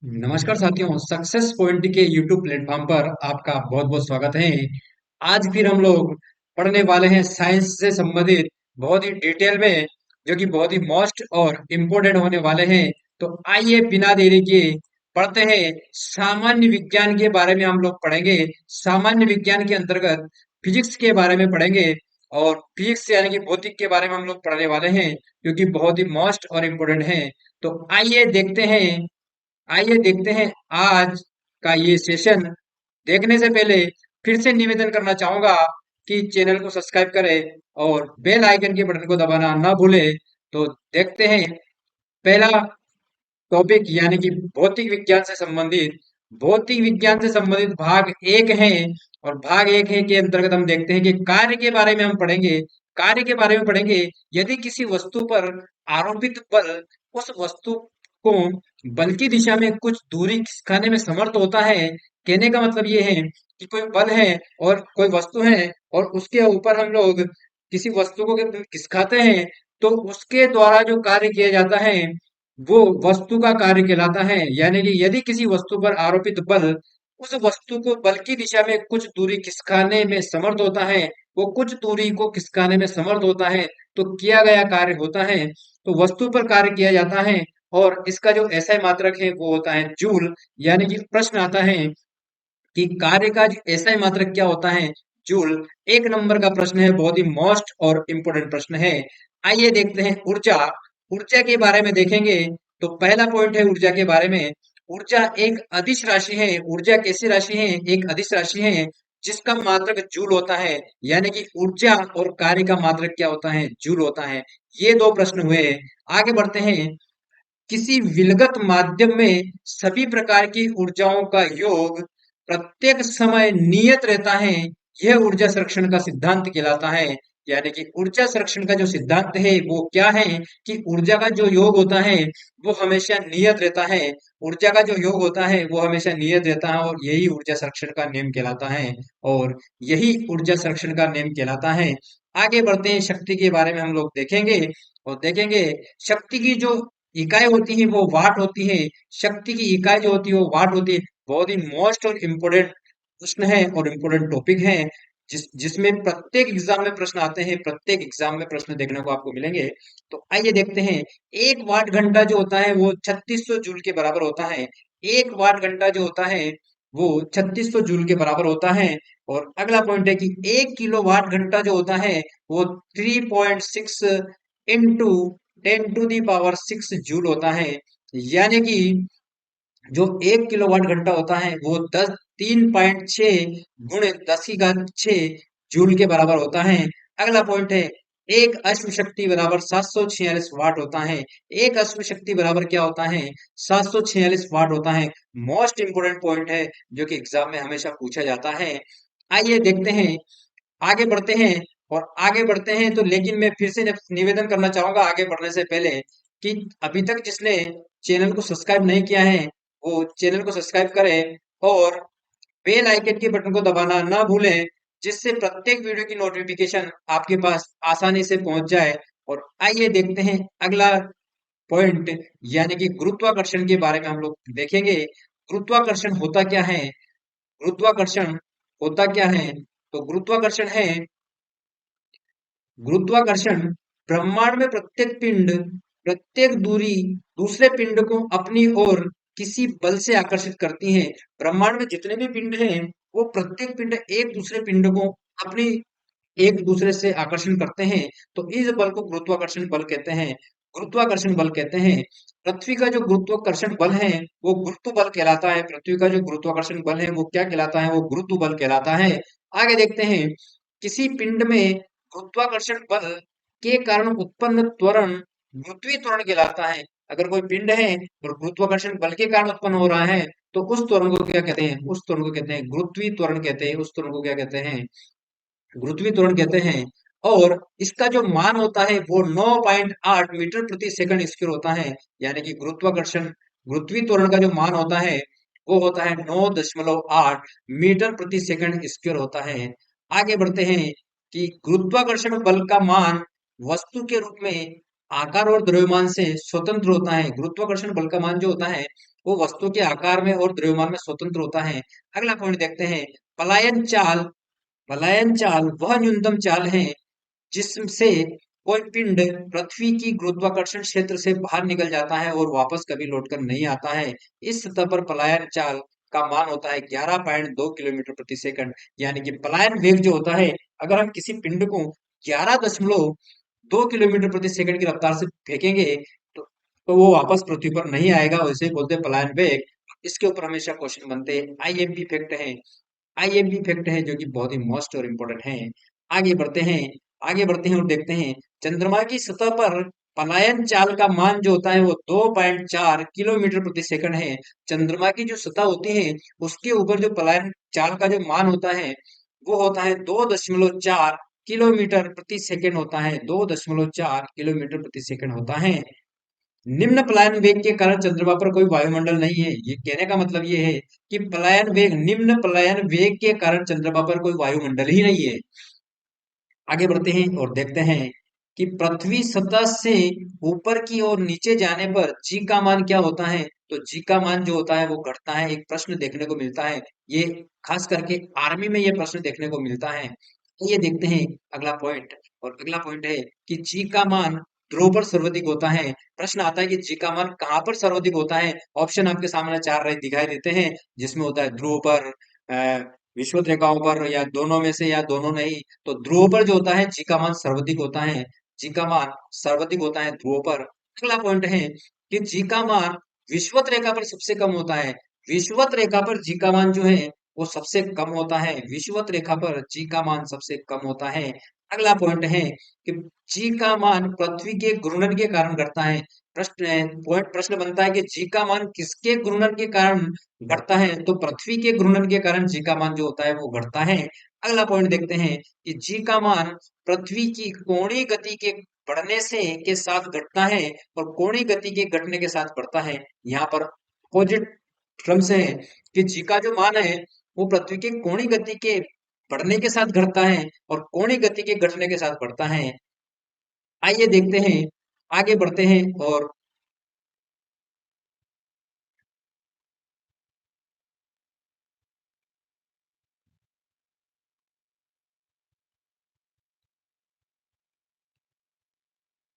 नमस्कार साथियों, success point के यूट्यूब प्लेटफॉर्म पर आपका बहुत बहुत स्वागत है। आज फिर हम लोग पढ़ने वाले हैं साइंस से संबंधित बहुत ही डिटेल में, जो कि बहुत ही मोस्ट और इम्पोर्टेंट होने वाले हैं। तो आइए बिना देरी के पढ़ते हैं। सामान्य विज्ञान के बारे में हम लोग पढ़ेंगे। सामान्य विज्ञान के अंतर्गत फिजिक्स के बारे में पढ़ेंगे, और फिजिक्स यानी कि भौतिक के बारे में हम लोग पढ़ने वाले हैं, जो कि बहुत ही मोस्ट और इम्पोर्टेंट है। तो आइए देखते हैं आज का ये सेशन। देखने से पहले फिर से निवेदन करना चाहूंगा कि चैनल को सब्सक्राइब करें और बेल आइकन के बटन को दबाना ना भूलें। तो देखते हैं पहला टॉपिक, यानी कि भौतिक विज्ञान से संबंधित भाग एक है। और भाग एक है के अंतर्गत हम देखते हैं कि कार्य के बारे में हम पढ़ेंगे। कार्य के बारे में पढ़ेंगे, यदि किसी वस्तु पर आरोपित बल उस वस्तु को बल की दिशा में कुछ दूरी खिसकाने में समर्थ होता है। कहने का मतलब ये है कि कोई बल है और कोई वस्तु है, और उसके ऊपर हम लोग किसी वस्तु को खिसकाते हैं, तो उसके द्वारा जो कार्य किया जाता है वो वस्तु का कार्य कहलाता है। यानी कि यदि किसी वस्तु पर आरोपित बल उस वस्तु को बल की दिशा में कुछ दूरी खिसकाने में समर्थ होता है, वो कुछ दूरी को खिसकाने में समर्थ होता है, तो किया गया कार्य होता है। तो वस्तु पर कार्य किया जाता है, और इसका जो एसआई मात्रक है वो होता है जूल। यानी कि प्रश्न आता है कि कार्य का एसआई मात्रक क्या होता है? जूल। एक नंबर का प्रश्न है, बहुत ही मोस्ट और इम्पोर्टेंट प्रश्न है। आइए देखते हैं ऊर्जा। ऊर्जा के बारे में देखेंगे, तो पहला पॉइंट है ऊर्जा के बारे में। ऊर्जा एक अदिश राशि है। ऊर्जा कैसी राशि है? एक अदिश राशि है, जिसका मात्रक जूल होता है। यानी कि ऊर्जा और कार्य का मात्रक क्या होता है? जूल होता है। ये दो प्रश्न हुए। आगे बढ़ते हैं। किसी विलगत माध्यम में सभी प्रकार की ऊर्जाओं का योग प्रत्येक समय नियत रहता है। यह ऊर्जा संरक्षण का सिद्धांत कहलाता है। यानी कि ऊर्जा संरक्षण का जो सिद्धांत है वो क्या है कि ऊर्जा का जो योग होता है वो हमेशा नियत रहता है। ऊर्जा का जो योग होता है वो हमेशा नियत रहता है, और यही ऊर्जा संरक्षण का नियम कहलाता है। और यही ऊर्जा संरक्षण का नियम कहलाता है। आगे बढ़ते हैं, शक्ति के बारे में हम लोग देखेंगे। और देखेंगे शक्ति की जो इकाई होती है वो वाट होती है। शक्ति की इकाई जो होती है वो वाट होती है। बहुत ही मोस्ट और इम्पोर्टेंट प्रश्न है और इम्पोर्टेंट टॉपिक है, जिसमें प्रत्येक एग्जाम में प्रश्न आते हैं। प्रत्येक एग्जाम में प्रश्न देखने को आपको मिलेंगे। तो आइए देखते हैं। एक वाट घंटा जो होता है वो 3600 जूल के बराबर होता है। एक वाट घंटा जो होता है वो 3600 जूल के बराबर होता है। और अगला पॉइंट है कि एक किलो वाट घंटा जो होता है वो 3.6 into 10 to the power 6 joule होता है। यानी कि जो 1 किलोवाट घंटा होता है वो 3.6 गुणे 10 की घात 6 जूल के बराबर होता है। अगला पॉइंट है, एक अश्व शक्ति बराबर 746 वाट होता है। एक अश्व शक्ति बराबर क्या होता है? 746 वाट होता है। मोस्ट इंपोर्टेंट पॉइंट है, जो कि एग्जाम में हमेशा पूछा जाता है। आइए देखते हैं, आगे बढ़ते हैं। और आगे बढ़ते हैं तो लेकिन मैं फिर से निवेदन करना चाहूंगा आगे बढ़ने से पहले कि अभी तक जिसने चैनल को सब्सक्राइब नहीं किया है वो चैनल को सब्सक्राइब करें, और बेल आइकन के बटन को दबाना ना भूलें, जिससे प्रत्येक वीडियो की नोटिफिकेशन आपके पास आसानी से पहुंच जाए। और आइए देखते हैं अगला पॉइंट, यानी कि गुरुत्वाकर्षण के बारे में हम लोग देखेंगे। गुरुत्वाकर्षण होता क्या है? गुरुत्वाकर्षण होता क्या है? तो गुरुत्वाकर्षण ब्रह्मांड में प्रत्येक पिंड प्रत्येक दूरी दूसरे पिंड को अपनी ओर किसी बल से आकर्षित करती है। ब्रह्मांड में जितने भी पिंड हैं वो प्रत्येक पिंड एक दूसरे पिंड को अपनी एक दूसरे से आकर्षण करते हैं। तो इस बल को गुरुत्वाकर्षण बल कहते हैं। गुरुत्वाकर्षण बल कहते हैं। पृथ्वी का जो गुरुत्वाकर्षण बल है वो गुरुत्व बल कहलाता है। पृथ्वी का जो गुरुत्वाकर्षण बल है वो क्या कहलाता है? वो गुरुत्व बल कहलाता है। आगे देखते हैं। किसी पिंड में गुरुत्वाकर्षण बल के कारण उत्पन्न त्वरण गुरुत्वीय त्वरण कहलाता है। अगर कोई पिंड है और गुरुत्वाकर्षण बल के कारण उत्पन्न हो रहा है, तो उस त्वरण को क्या कहते हैं? उस त्वरण को कहते हैं गुरुत्वीय त्वरण कहते हैं। उस त्वरण को क्या कहते हैं? गुरुत्वीय त्वरण कहते हैं। और इसका जो मान होता है वो 9.8 मीटर प्रति सेकंड स्क्वायर होता है। यानी कि गुरुत्वीय त्वरण का जो मान होता है वो होता है 9.8 मीटर प्रति सेकंड स्क्वायर होता है। आगे बढ़ते हैं कि गुरुत्वाकर्षण बल का मान वस्तु के रूप में आकार और द्रव्यमान से स्वतंत्र होता है। गुरुत्वाकर्षण बल का मान जो होता है वो वस्तु के आकार में और द्रव्यमान में स्वतंत्र होता है। अगला पॉइंट देखते हैं, पलायन चाल। पलायन चाल वह न्यूनतम चाल है जिससे कोई पिंड पृथ्वी की गुरुत्वाकर्षण क्षेत्र से बाहर निकल जाता है और वापस कभी लौटकर नहीं आता है। इस सतह पर पलायन चाल का मान होता है 11.2 किलोमीटर प्रति सेकंड। यानी कि पलायन वेग जो होता है, अगर हम किसी पिंड को 11.2 किलोमीटर प्रति सेकंड की रफ्तार से फेंकेंगे तो, तो वो वापस पृथ्वी पर नहीं आएगा, इसे बोलते हैं पलायन वेग। इसके ऊपर हमेशा क्वेश्चन बनते हैं। आईएमपी फैक्ट है, आईएमपी फैक्ट है जो कि बहुत ही मोस्ट और इम्पोर्टेंट है। आगे बढ़ते हैं, आगे बढ़ते हैं और देखते हैं, चंद्रमा की सतह पर पलायन चाल का मान जो होता है वो 2.4 किलोमीटर प्रति सेकंड है। चंद्रमा की जो सतह होती है उसके ऊपर जो पलायन चाल का जो मान होता है वो होता है 2.4 किलोमीटर प्रति सेकंड होता है। 2.4 किलोमीटर प्रति सेकंड होता है। निम्न पलायन वेग के कारण चंद्रमा पर कोई वायुमंडल नहीं है। ये कहने का मतलब ये है कि पलायन वेग, निम्न पलायन वेग के कारण चंद्रमा पर कोई वायुमंडल ही नहीं है। आगे बढ़ते हैं और देखते हैं कि पृथ्वी सतह से ऊपर की ओर नीचे जाने पर जी का मान क्या होता है। तो जी का मान जो होता है वो घटता है। एक प्रश्न देखने को मिलता है, ये खास करके आर्मी में ये प्रश्न देखने को मिलता है। ये देखते हैं अगला पॉइंट। और अगला पॉइंट है कि जी का मान ध्रुव पर सर्वाधिक होता है। प्रश्न आता है कि जी का मान कहाँ पर सर्वाधिक होता है। ऑप्शन आपके सामने चार रहे दिखाई देते हैं, जिसमें होता है ध्रुव पर, विषुवत रेखाओं पर, या दोनों में से, या दोनों नहीं। तो ध्रुव पर जो होता है जी का मान सर्वाधिक होता है। जी का मान सर्वाधिक होता है ध्रुव पर। अगला पॉइंट है कि जी का मान विषुवत रेखा पर सबसे कम होता है। विषुवत रेखा पर जी का मान जो है वो सबसे कम होता है। विषुवत रेखा पर जी का मान सबसे कम होता है। अगला पॉइंट है कि जी का मान पृथ्वी के घूर्णन के कारण घटता है। प्रश्न बनता है कि जी का मान किसके घूर्णन के कारण घटता है। तो पृथ्वी के घूर्णन के कारण जी का मान जो होता है वो घटता है। अगला पॉइंट देखते हैं कि जी का मान पृथ्वी की कोणीय गति के बढ़ने से के साथ घटता है और कोणीय गति के घटने के साथ बढ़ता है। यहाँ पर अपोजिट क्रम से है कि जी का जो मान है वो पृथ्वी के कोणीय गति के बढ़ने के साथ घटता है और कोणीय गति के घटने के साथ बढ़ता है। आइए देखते हैं, आगे बढ़ते हैं और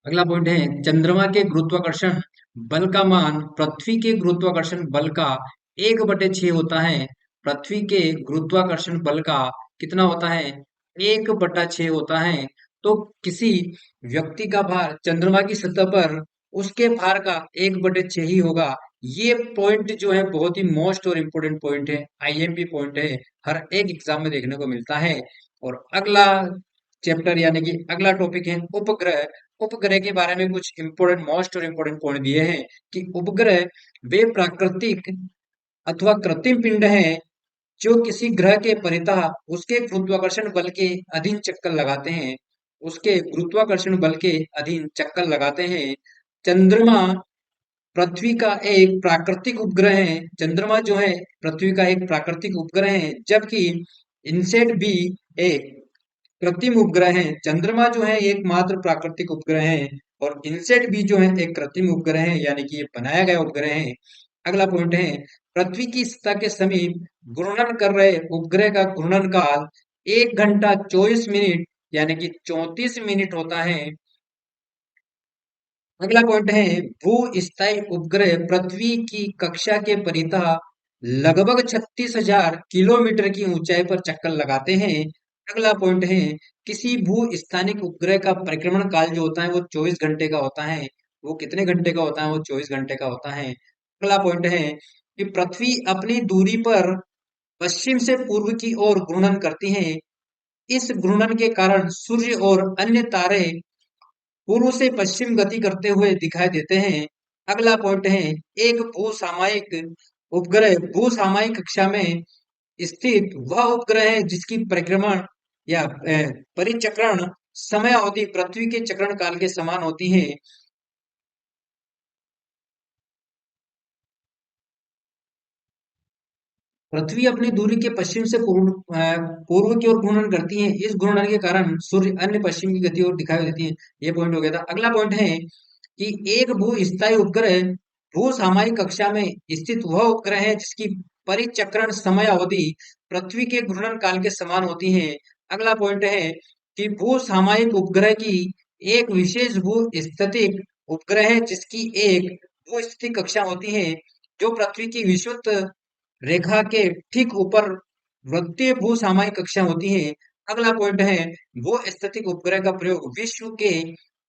अगला पॉइंट है, चंद्रमा के गुरुत्वाकर्षण बल का मान पृथ्वी के गुरुत्वाकर्षण बल का 1/6 होता है। पृथ्वी के गुरुत्वाकर्षण बल का कितना होता है? 1/6 होता है। तो किसी व्यक्ति का भार चंद्रमा की सतह पर उसके भार का 1/6 ही होगा। ये पॉइंट जो है बहुत ही मोस्ट और इम्पोर्टेंट पॉइंट है, आईएमपी पॉइंट है, हर एक एग्जाम में देखने को मिलता है। और अगला चैप्टर यानी कि अगला टॉपिक है उपग्रह। उपग्रह के बारे में कुछ इंपोर्टेंट, मोस्ट और इम्पोर्टेंट पॉइंट दिए हैं कि उपग्रह वे प्राकृतिक अथवा कृत्रिम पिंड हैं जो किसी ग्रह के परितः उसके गुरुत्वाकर्षण बल के अधीन चक्कर लगाते हैं। उसके गुरुत्वाकर्षण बल के अधीन चक्कर लगाते हैं। चंद्रमा पृथ्वी का एक प्राकृतिक उपग्रह है। चंद्रमा जो है पृथ्वी का एक प्राकृतिक उपग्रह है, जबकि इनसेट भी एक कृत्रिम उपग्रह है। चंद्रमा जो है एकमात्र प्राकृतिक उपग्रह है और इनसेट भी जो है एक कृत्रिम उपग्रह है, यानी कि ये बनाया गया उपग्रह है। अगला पॉइंट है, पृथ्वी की सतह के समीप घूर्णन कर रहे उपग्रह का घूर्णन काल 1 घंटा 24 मिनट यानी कि 34 मिनट होता है। अगला पॉइंट है, भू स्थायी उपग्रह पृथ्वी की कक्षा के परितः लगभग 36,000 किलोमीटर की ऊंचाई पर चक्कर लगाते हैं। अगला पॉइंट है, किसी भू स्थानिक उपग्रह का परिक्रमण काल जो होता है वो 24 घंटे का होता है। वो कितने घंटे का होता है? वो 24 घंटे का होता है। अगला पॉइंट है कि पृथ्वी अपनी दूरी पर पश्चिम से पूर्व की ओर घूर्णन करती है। इस घूर्णन के कारण सूर्य और अन्य तारे पूर्व से पश्चिम गति करते हुए दिखाई देते हैं। अगला पॉइंट है, एक भू सामायिक उपग्रह भू सामायिक कक्षा में स्थित वह उपग्रह है जिसकी परिक्रमण या परिचक्रण समय अवधि पृथ्वी के चक्रण काल के समान होती है। पृथ्वी अपनी दूरी के पश्चिम से पूर्व की ओर घूर्णन करती है। इस घूर्णन के कारण सूर्य अन्य पश्चिम की गति और दिखाई देती है। ये पॉइंट हो गया था। अगला पॉइंट है कि एक भू स्थायी उपग्रह भू सामयिक कक्षा में स्थित वह उपग्रह है जिसकी परिचक्रण समय अवधि पृथ्वी के घूर्णन काल के समान होती है। अगला पॉइंट है कि भू सामयिक उपग्रह की एक विशेष भू स्थितिक उपग्रह है जिसकी एक भू स्थिति कक्षा होती है जो पृथ्वी की विषुवत रेखा के ठीक ऊपर वृत्तीय भू सामयिक कक्षा होती है। अगला पॉइंट है भू स्थितिक उपग्रह का प्रयोग विश्व के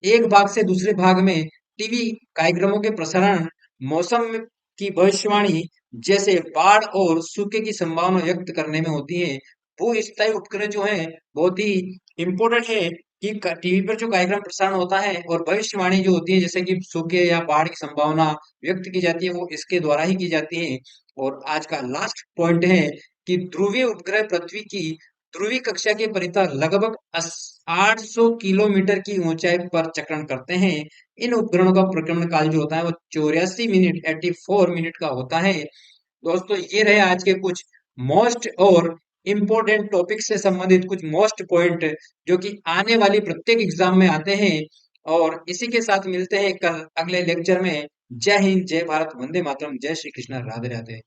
एक भाग से दूसरे भाग में टीवी कार्यक्रमों के प्रसारण, मौसम की भविष्यवाणी जैसे बाढ़ और सूखे की संभावना व्यक्त करने में होती है। भू स्थायी उपग्रह जो है बहुत ही इंपॉर्टेंट है कि टीवी पर जो कार्यक्रम प्रसारण होता है और भविष्यवाणी जो होती है जैसे कि सूखे या बाढ़ की संभावना व्यक्त की जाती है वो इसके द्वारा ही की जाती है। और आज का लास्ट पॉइंट है कि ध्रुवीय उपग्रह पृथ्वी की ध्रुवीय कक्षा के परितः लगभग 800 किलोमीटर की ऊंचाई पर चक्रण करते हैं। इन उपग्रहों का प्रक्रमण काल जो होता है वो 84 मिनट 84 मिनट का होता है। दोस्तों ये रहे आज के कुछ मोस्ट और इम्पोर्टेंट टॉपिक से संबंधित कुछ मोस्ट पॉइंट जो कि आने वाली प्रत्येक एग्जाम में आते हैं। और इसी के साथ मिलते हैं कल अगले लेक्चर में। जय हिंद, जय भारत, वंदे मातरम, जय श्री कृष्ण, राधे राधे।